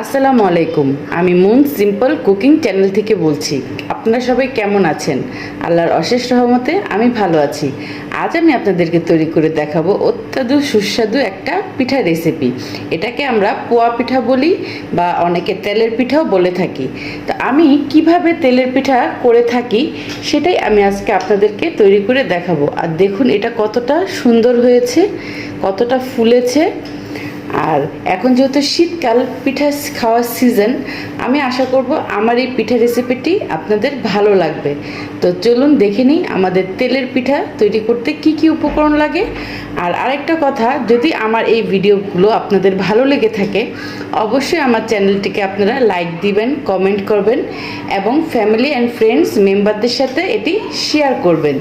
আসসালামু আলাইকুম। আমি মুন সিম্পল কুকিং চ্যানেল থেকে বলছি। আপনারা সবাই কেমন আছেন? আল্লাহর অশেষ রহমতে আমি ভালো আছি। আজ আমি আপনাদেরকে তৈরি করে দেখাবো অত্যন্ত সুস্বাদু একটা পিঠা রেসিপি। এটাকে আমরা পোয়া পিঠা বলি বা অনেকে তেলের পিঠাও বলে থাকি। তো আমি কিভাবে তেলের পিঠা করে থাকি সেটাই আমি আজকে আপনাদেরকে তৈরি করে দেখাবো। আর দেখুন এটা কতটা সুন্দর হয়েছে, কতটা ফুলেছে। আর এখন যেহেতু শীতকাল, পিঠা খাওয়ার সিজন, আমি আশা করব আমার এই পিঠা রেসিপিটি আপনাদের ভালো লাগবে। তো চলুন দেখে নিই আমাদের তেলের পিঠা তৈরি করতে কি কি উপকরণ লাগে। আর আরেকটা কথা, যদি আমার এই ভিডিওগুলো আপনাদের ভালো লেগে থাকে অবশ্যই আমার চ্যানেলটিকে আপনারা লাইক দিবেন, কমেন্ট করবেন এবং ফ্যামিলি অ্যান্ড ফ্রেন্ডস মেম্বারদের সাথে এটি শেয়ার করবেন।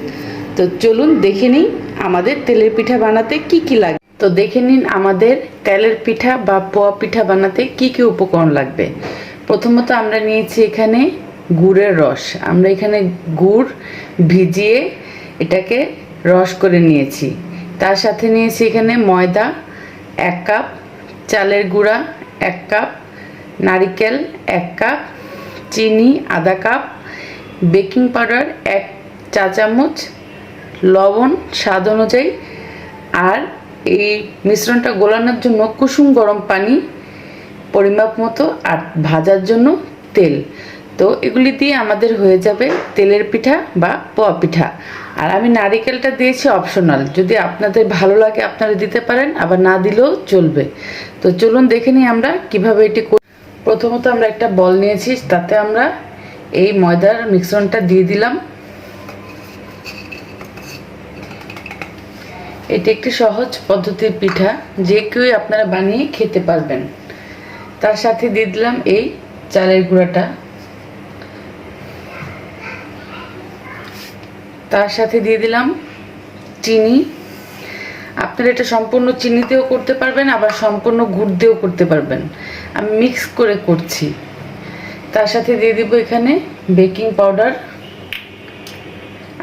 তো চলুন দেখে নিই আমাদের তেলের পিঠা বানাতে কি কি লাগে। তো দেখে নিন আমাদের তেলের পিঠা বা পোয়া পিঠা বানাতে কি কি উপকরণ লাগবে। প্রথমত আমরা নিয়েছি এখানে গুড়ের রস। আমরা এখানে গুড় ভিজিয়ে এটাকে রস করে নিয়েছি। তার সাথে নিয়েছি এখানে ময়দা 1 কাপ, চালের গুঁড়া 1 কাপ, নারিকেল 1 কাপ, চিনি আধা কাপ, বেকিং পাউডার 1 চা চামচ, লবণ স্বাদ অনুযায়ী, আর এই মিশ্রণটা গোলানোর জন্য কুসুম গরম পানি পরিমাপ মতো, আর ভাজার জন্য তেল। তো এগুলি দিয়ে আমাদের হয়ে যাবে তেলের পিঠা বা পোয়া পিঠা। আর আমি নারিকেলটা দিয়েছি অপশনাল, যদি আপনাদের ভালো লাগে আপনারা দিতে পারেন, আবার না দিলেও চলবে। তো চলুন দেখে নিই আমরা কিভাবে এটি করি। প্রথমত আমরা একটা বল নিয়েছি, তাতে আমরা এই ময়দার মিশ্রণটা দিয়ে দিলাম। এটি একটি সহজ পদ্ধতির পিঠা, যে কেউই আপনারা বানিয়ে খেতে পারবেন। তার সাথে দিয়ে দিলাম এই চালের গুঁড়াটা, তার সাথে দিয়ে দিলাম চিনি। আপনারা এটা সম্পূর্ণ চিনি দিয়েও করতে পারবেন, আবার সম্পূর্ণ গুড় দিয়েও করতে পারবেন। আমি মিক্স করে করছি। তার সাথে দিয়ে দিব এখানে বেকিং পাউডার।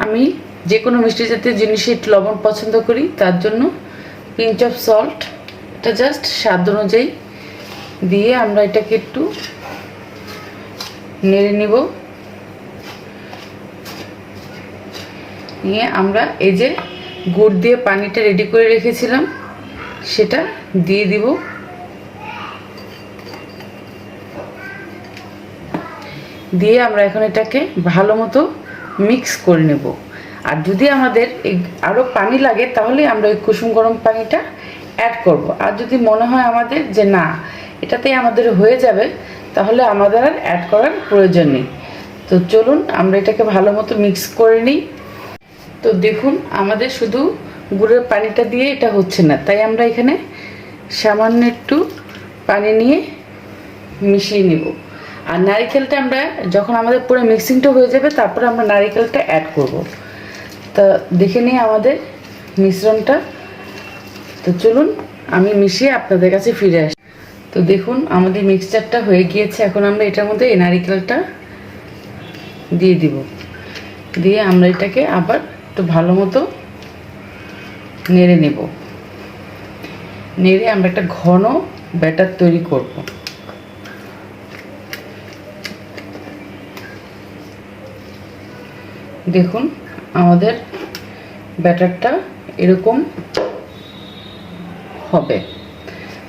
আমি যে কোনো মিষ্টি জাতীয় জিনিসে একটু লবণ পছন্দ করি, তার জন্য পিঞ্চ অফ সল্ট, এটা জাস্ট স্বাদ অনুযায়ী দিয়ে আমরা এটাকে একটু নেড়ে নিব। নিয়ে আমরা এই যে গুড় দিয়ে পানিটা রেডি করে রেখেছিলাম সেটা দিয়ে দিব। দিয়ে আমরা এখন এটাকে ভালো মতো মিক্স করে নেব। আর যদি আমাদের আরও পানি লাগে তাহলে আমরা ওই কুসুম গরম পানিটা অ্যাড করব। আর যদি মনে হয় আমাদের যে না এটাতেই আমাদের হয়ে যাবে, তাহলে আমাদের আর অ্যাড করার প্রয়োজন নেই। তো চলুন আমরা এটাকে ভালো মতো মিক্স করে নিই। তো দেখুন আমাদের শুধু গুড়ের পানিটা দিয়ে এটা হচ্ছে না, তাই আমরা এখানে সামান্য একটু পানি নিয়ে মিশিয়ে নেব। আর নারিকেলটা আমরা যখন আমাদের পুরো মিক্সিংটা হয়ে যাবে তারপরে আমরা নারিকেলটা অ্যাড করব। তা দেখে নিই আমাদের মিশ্রণটা। তো চলুন আমি মিশিয়ে আপনাদের কাছে ফিরে আসি। তো দেখুন আমাদের মিক্সচারটা হয়ে গিয়েছে। এখন আমরা এটার মধ্যে এই নারিকেলটা দিয়ে দিব। দিয়ে আমরা এটাকে আবার একটু ভালো মতো নেড়ে নেব। নেড়ে আমরা একটা ঘন ব্যাটার তৈরি করব। দেখুন আমাদের ব্যাটারটা এরকম হবে।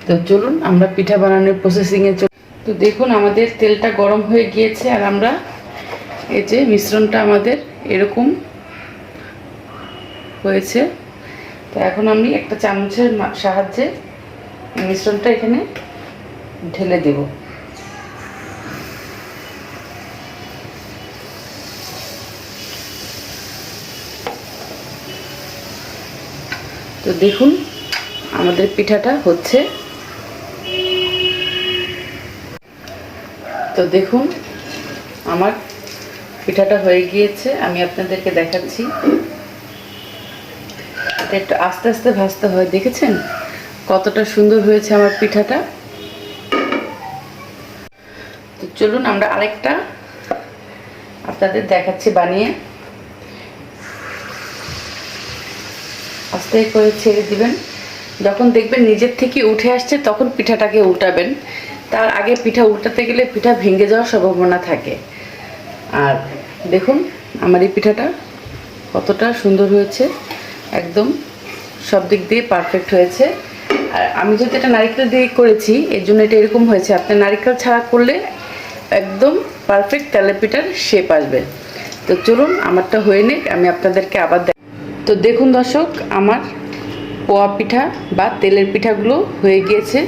তো চলুন আমরা পিঠা বানানোর প্রসেসিংয়ে চলি। তো দেখুন আমাদের তেলটা গরম হয়ে গিয়েছে, আর আমরা এই যে মিশ্রণটা আমাদের এরকম হয়েছে। তো এখন আমি একটা চামচের সাহায্যে মিশ্রণটা এখানে ঢেলে দেব। তো দেখুন আমাদের পিঠাটা হচ্ছে। তো দেখুন আমার পিঠাটা হয়ে গিয়েছে, আমি আপনাদেরকে দেখাচ্ছি। এটা একটু আস্তে আস্তে ভাজতে হয়, দেখেছেন কতটা সুন্দর হয়েছে আমার পিঠাটা। তো চলুন আমরা আরেকটা আপনাদের দেখাচ্ছি বানিয়ে। আস্তে করে ছেড়ে দিবেন, যখন দেখবেন নিজের থেকে উঠে আসছে তখন পিঠাটাকে উল্টাবেন। তার আগে পিঠা উল্টাতে গেলে পিঠা ভেঙে যাওয়ার সম্ভাবনা থাকে। আর দেখুন আমার এই পিঠাটা কতটা সুন্দর হয়েছে, একদম সব দিক দিয়ে পারফেক্ট হয়েছে। আর আমি যেহেতু এটা নারকেল দিয়ে করেছি এর জন্য এটা এরকম হয়েছে। আপনি নারকেল ছাড়া করলে একদম পারফেক্ট তেলের পিঠার শেপ আসবে। তো চলুন আমারটা হয়ে নিক, আমি আপনাদেরকে আবার তো দেখুন দর্শক, আমার পোয়া পিঠা বা তেলের পিঠাগুলো হয়ে গিয়েছে।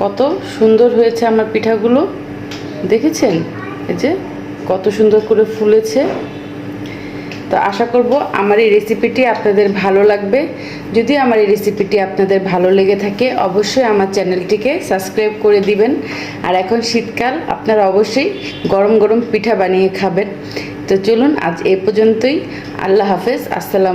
কত সুন্দর হয়েছে আমার পিঠাগুলো, দেখেছেন? এই যে কত সুন্দর করে ফুলেছে। তো আশা করব আমার এই রেসিপিটি আপনাদের ভালো লাগবে। যদি আমার এই রেসিপিটি আপনাদের ভালো লেগে থাকে অবশ্যই আমার চ্যানেলটিকে সাবস্ক্রাইব করে দিবেন। আর এখন শীতকাল, আপনারা অবশ্যই গরম গরম পিঠা বানিয়ে খাবেন। তো চলুন আজ এ পর্যন্তই। আল্লাহ হাফেজ, আসসালাম।